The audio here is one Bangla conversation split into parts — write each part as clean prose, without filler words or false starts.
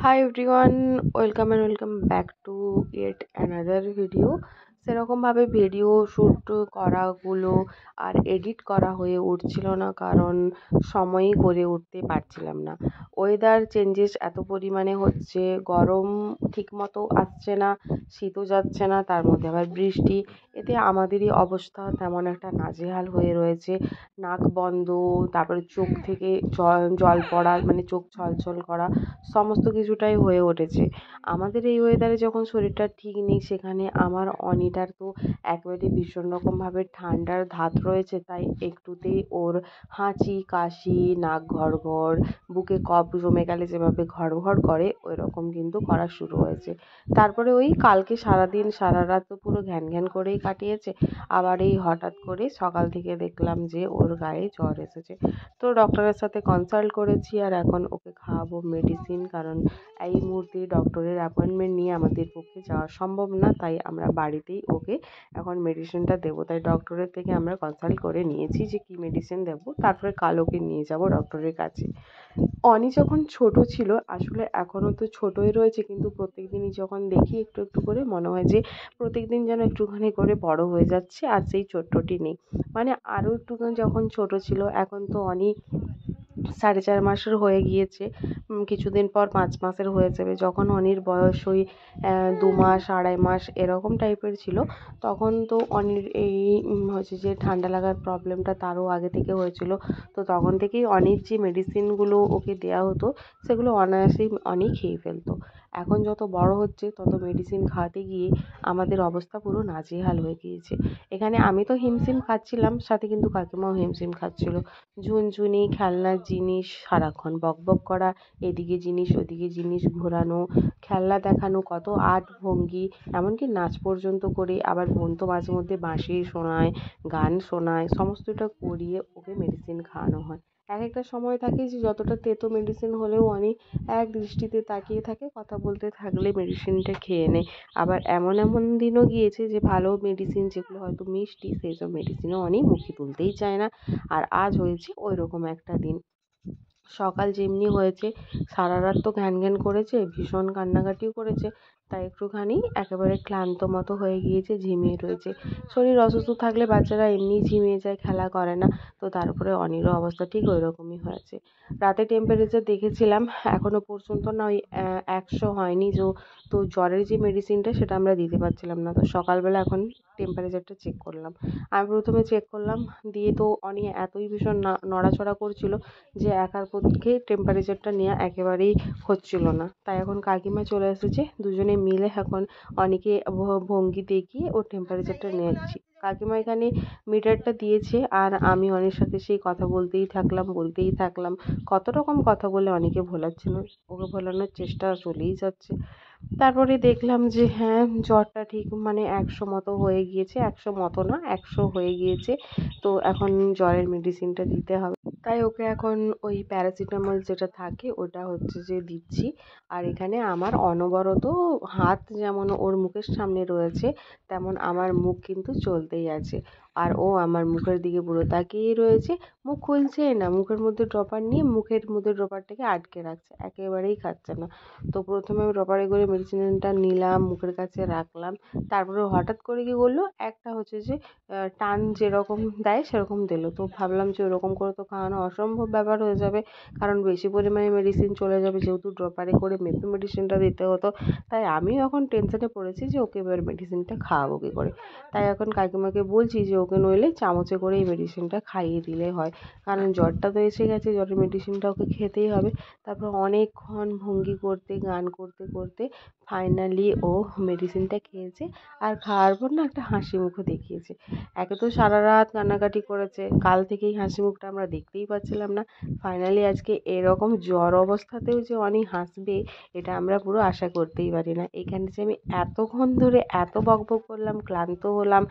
Hi everyone, welcome back to yet another video. সেরকমভাবে ভিডিও শ্যুট করাগুলো আর এডিট করা হয়ে উঠছিল না, কারণ সময়ই করে উঠতে পারছিলাম না। ওয়েদার চেঞ্জেস এত পরিমাণে হচ্ছে, গরম ঠিকমতো আসছে না, শীতও যাচ্ছে না, তার মধ্যে আবার বৃষ্টি। এতে আমাদেরই অবস্থা তেমন একটা নাজেহাল হয়ে রয়েছে। নাক বন্ধ, তারপরে চোখ থেকে জল জল পড়া, মানে চোখ ছলছল করা, সমস্ত কিছুটাই হয়ে উঠেছে। আমাদের এই ওয়েদারে যখন শরীরটা ঠিক নেই, সেখানে আমার অনিটার তো একেবারে ভীষণ রকমভাবে ঠান্ডার ধাত রয়েছে, তাই একটুতেই ওর হাঁচি কাশি, নাক ঘড়ঘড়, বুকে কফ জমে গেলে যেভাবে ঘড়ঘড় করে ওই রকম কিন্তু করা শুরু হয়েছে। তারপরে ওই কালকে সারাদিন সারা রাত তো পুরো ঘ্যান ঘ্যান করেই কাটিয়েছে। আবার এই হঠাৎ করে সকাল থেকে দেখলাম যে ওর গায়ে জ্বর এসেছে। তো ডক্টরের সাথে কনসাল্ট করেছি, আর এখন ওকে খাওয়াবো মেডিসিন, কারণ এই মুহূর্তে ডক্টরের অ্যাপয়েন্টমেন্ট নিয়ে আমাদের পক্ষে যাওয়া সম্ভব না, তাই আমরা বাড়িতেই ওকে এখন মেডিসিনটা দেবো। তাই ডক্টরের থেকে আমরা কনসাল্ট করে নিয়েছি যে কী মেডিসিন দেবো, তারপরে কাল ওকে নিয়ে যাব ডক্টরের কাছে। অনি যখন ছোট ছিল, আসলে এখনও তো ছোটই রয়েছে, কিন্তু প্রত্যেক দিনই যখন দেখি একটু একটু করে মনে হয় যে প্রত্যেক দিন যেন একটুখানি করে বড় হয়ে যাচ্ছে, আর সেই ছোট্টটি নেই। মানে আরও একটুখানি যখন ছোট ছিল, এখন তো অনি 4.5 মাসের হয়ে গিয়েছে। কিছুদিন পর 5 মাসের হয়ে যাবে। যখন অনির বয়স ওই 2 মাস 2.5 মাস এরকম টাইপের ছিল, তখন তো অনির এই হচ্ছে যে ঠান্ডা লাগার প্রবলেমটা তারও আগে থেকে হয়েছিল। তো তখন থেকেই অনির যে মেডিসিনগুলো ওকে দেওয়া হতো, সেগুলো অনায়াসেই অনি খেয়ে ফেলতো। এখন যত বড় হচ্ছে তত মেডিসিন খাওয়াতে গিয়ে আমাদের অবস্থা পুরো নাজেহাল হয়ে গিয়েছে। এখানে আমি তো হিমশিম খাচ্ছিলাম, সাথে কিন্তু কাকিমাও হিমশিম খাচ্ছিল। ঝুনঝুনি, খেলনার জিনিস, সারাক্ষণ বকবক করা, এদিকে জিনিস ওদিকে জিনিস ঘোরানো, খেলনা দেখানো, কত আর্ট ভঙ্গি, এমনকি নাচ পর্যন্ত করে। আবার বোন তো মাঝে মধ্যে বাঁশি শোনায়, গান শোনায়, সমস্তটা করিয়ে ওকে মেডিসিন খাওয়ানো হয়। একটা সময় থাকে যে যতটা তেতো মেডিসিন হলেও অনেক এক দৃষ্টিতে তাকিয়ে থাকে, কথা বলতে থাকলে মেডিসিনটা খেয়ে নেয়। আবার এমন এমন দিনও গিয়েছে যে ভালো মেডিসিন যেগুলো হয়তো মিষ্টি, সেই সব মেডিসিনও অনেক মুখে তুলতেই চায় না। আর আজ হয়েছে ওই রকম একটা দিন। সকাল যেমনি হয়েছে, সারা রাত তো ঘ্যান ঘ্যান করেছে, ভীষণ কান্নাকাটিও করেছে, তাই একটুখানি একেবারে ক্লান্ত মতো হয়ে গিয়েছে, ঝিমিয়ে রয়েছে। শরীর অসুস্থ থাকলে বাচ্চারা এমনিই ঝিমিয়ে যায়, খেলা করে না। তো তারপরে অনিরও অবস্থা ঠিক ওই রকমই হয়েছে। রাতে টেম্পারেচার দেখেছিলাম, এখনও পর্যন্ত না ওই 100 হয়নি। তো জ্বরের যে মেডিসিনটা সেটা আমরা দিতে পারছিলাম না। তো সকালবেলা এখন টেম্পারেচারটা চেক করলাম। আমি প্রথমে চেক করলাম, দিয়ে তো অনি এতই ভীষণ নড়াচড়া করছিল যে একার পক্ষে টেম্পারেচারটা নেওয়া একেবারেই হচ্ছিল না। তাই এখন কাকিমা চলে এসেছে, দুজনে মিলে এখন অনেকে ভঙ্গি দেখিয়ে ওর টেম্পারেচারটা নিচ্ছি। কাকিমা এখানে মিটারটা দিয়েছে, আর আমি অনেক সাথে সেই কথা বলতেই থাকলাম। কত রকম কথা বলে অনেকে ভোলাচ্ছিল, ওকে ভোলানোর চেষ্টা চলেই যাচ্ছে। তারপরে দেখলাম যে হ্যাঁ, জ্বরটা ঠিক মানে 100 মতো হয়ে গিয়েছে, 100 মতো না, 100 হয়ে গিয়েছে। তো এখন জ্বরের মেডিসিনটা দিতে হবে, তাই ওকে এখন ওই প্যারাসিটামল যেটা থাকে ওটা হচ্ছে যে দিচ্ছি। আর এখানে আমার অনবরত হাত যেমন ওর মুখের সামনে রয়েছে, তেমন আমার মুখ কিন্তু চলতেই আছে। আর ও আমার মুখের দিকে পুরো তাকিয়েই রয়েছে, মুখ খুলছেই না, মুখের মধ্যে ড্রপার নিয়ে মুখের মধ্যে ড্রপারটাকে আটকে রাখছে, একেবারেই খাচ্ছে না। তো প্রথমে আমি ড্রপারে করে মেডিসিনটা নিলাম, মুখের কাছে রাখলাম। তারপরে হঠাৎ করে কী করলো, একটা হচ্ছে যে টান যেরকম দেয় সেরকম দিল। তো ভাবলাম যে ওরকম করে তো খাওয়ানো অসম্ভব ব্যাপার হয়ে যাবে, কারণ বেশি পরিমাণে মেডিসিন চলে যাবে, যেহেতু ড্রপারে করে মেপে মেডিসিনটা দিতে হতো। তাই আমিও এখন টেনশনে পড়েছি যে ওকে এবার মেডিসিনটা খাওয়াবো কী করে। তাই এখন কাকিমাকে বলছি যে ওকে নইলে চামচে করে এই মেডিসিনটা খাইয়ে দিলে হয়, কারণ জ্বরটা তো এসে গেছে, জ্বরের মেডিসিনটা ওকে খেতেই হবে। তারপর অনেকক্ষণ ভঙ্গি করতে গান করতে করতে ফাইনালি ও মেডিসিনটা খেয়েছে। আর খাওয়ার পর না একটা হাসি মুখও দেখিয়েছে। একে তো সারা রাত কান্নাকাটি করেছে, কাল থেকেই হাসি মুখটা আমরা দেখতেই পাচ্ছিলাম না। ফাইনালি আজকে এরকম জ্বর অবস্থাতেও যে অনি হাসবে, এটা আমরা পুরো আশা করতেই পারি না। এখানে যে আমি এতক্ষণ ধরে এত বকবক করলাম, ক্লান্ত হলাম,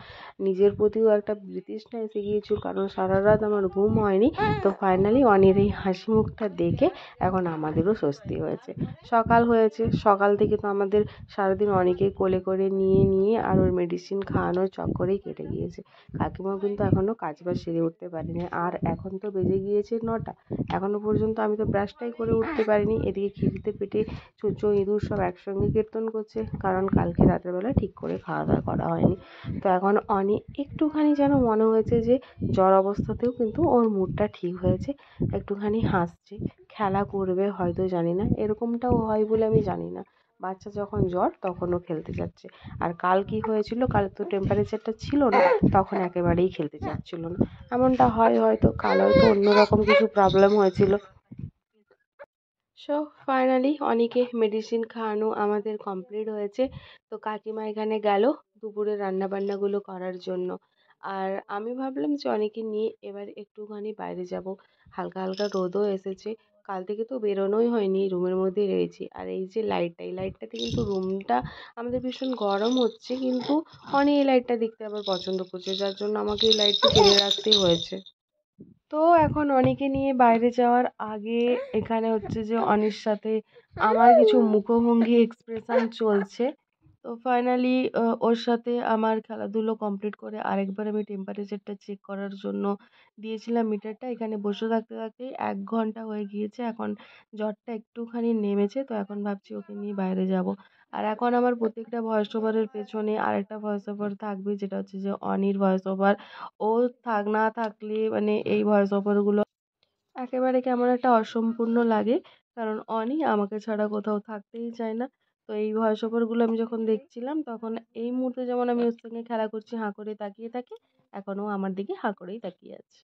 নিজের প্রতিও একটা বিতৃষ্ণা এসে গিয়েছিল, কারণ সারা রাত আমার ঘুম হয়নি। তো ফাইনালি অনির এই হাসি মুখটা দেখে এখন আমাদেরও স্বস্তি হয়েছে। সকাল হয়েছে, সকাল থেকে তো আমাদের সারাদিন অনেকেই কোলে করে নিয়ে নিয়ে আর ওর মেডিসিন খাওয়ানোর চক্করেই কেটে গিয়েছে। কাকিমাও কিন্তু এখনও কাজবাজ সেরে উঠতে পারেনি, আর এখন তো বেজে গিয়েছে 9টা, এখনও পর্যন্ত আমি তো ব্রাশটাই করে উঠতে পারিনি। এদিকে খিদেতে পেটে চুঁচো ইঁদুর সব একসঙ্গে কীর্তন করছে, কারণ কালকে রাতের বেলা ঠিক করে খাওয়া দাওয়া করা হয়নি। তো এখন অনি একটুখানি যেন মনে হয়েছে যে জ্বর অবস্থাতেও কিন্তু ওর মুডটা ঠিক হয়েছে, একটুখানি হাসছে, খেলা করবে হয়তো, জানি না, এরকমটাও হয় বলে আমি জানি না। বাচ্চা যখন জ্বর তখনও খেলতে যাচ্ছে। আর কাল কি হয়েছিল, কাল তো টেম্পারেচারটা ছিল না, তখন একেবারেই খেলতে যাচ্ছিল না। এমনটা হয় হয়তো, কাল হয়তো অন্যরকম কিছু প্রবলেম হয়েছিল। সো ফাইনালি অনেকে মেডিসিন খাওয়ানো আমাদের কমপ্লিট হয়েছে। তো কাকিমা এখানে গেল দুপুরে রান্নাবান্নাগুলো করার জন্য। আর আমি ভাবলাম যে অনেকে নিয়ে এবার একটুখানি বাইরে যাব, হালকা হালকা রোদও এসেছে। কাল থেকে তো বেরোনোই হয়নি, রুমের মধ্যেই রয়েছি। আর এই যে লাইটটা, এই লাইটটাতে কিন্তু রুমটা আমাদের ভীষণ গরম হচ্ছে, কিন্তু অনেক এই লাইটটা দেখতে আবার পছন্দ করছে, যার জন্য আমাকে এই লাইটটা জ্বেলে রাখতেই হয়েছে। তো এখন অনিকে নিয়ে বাইরে যাওয়ার আগে এখানে হচ্ছে যে অনির সাথে আমার কিছু মুখভঙ্গি এক্সপ্রেশন চলছে। তো ফাইনালি ওর সাথে আমার খেলাধুলো কমপ্লিট করে আরেকবার আমি টেম্পারেচারটা চেক করার জন্য দিয়েছিলাম মিটারটা। এখানে বসে থাকতে থাকতেই 1 ঘন্টা হয়ে গিয়েছে, এখন জ্বরটা একটুখানি নেমেছে। তো এখন ভাবছি ওকে নিয়ে বাইরে যাব। আর এখন আমার প্রত্যেকটা ভয়েস ওভারের পেছনে আরেকটা ভয়েস ওভার থাকবে, যেটা হচ্ছে যে অনির ভয়েস ওভার। ও না থাকলে মানে এই ভয়েস ওভারগুলো একেবারে কেমন একটা অসম্পূর্ণ লাগে, কারণ অনি আমাকে ছাড়া কোথাও থাকতেই চায় না। তো এই ভয়েস ওভারগুলো আমি যখন দেখছিলাম, তখন এই মুহূর্তে যেমন আমি ওর সঙ্গে খেলা করছি হাঁ করে তাকিয়ে থাকে, এখনও আমার দিকে হাঁ করেই তাকিয়ে আছে।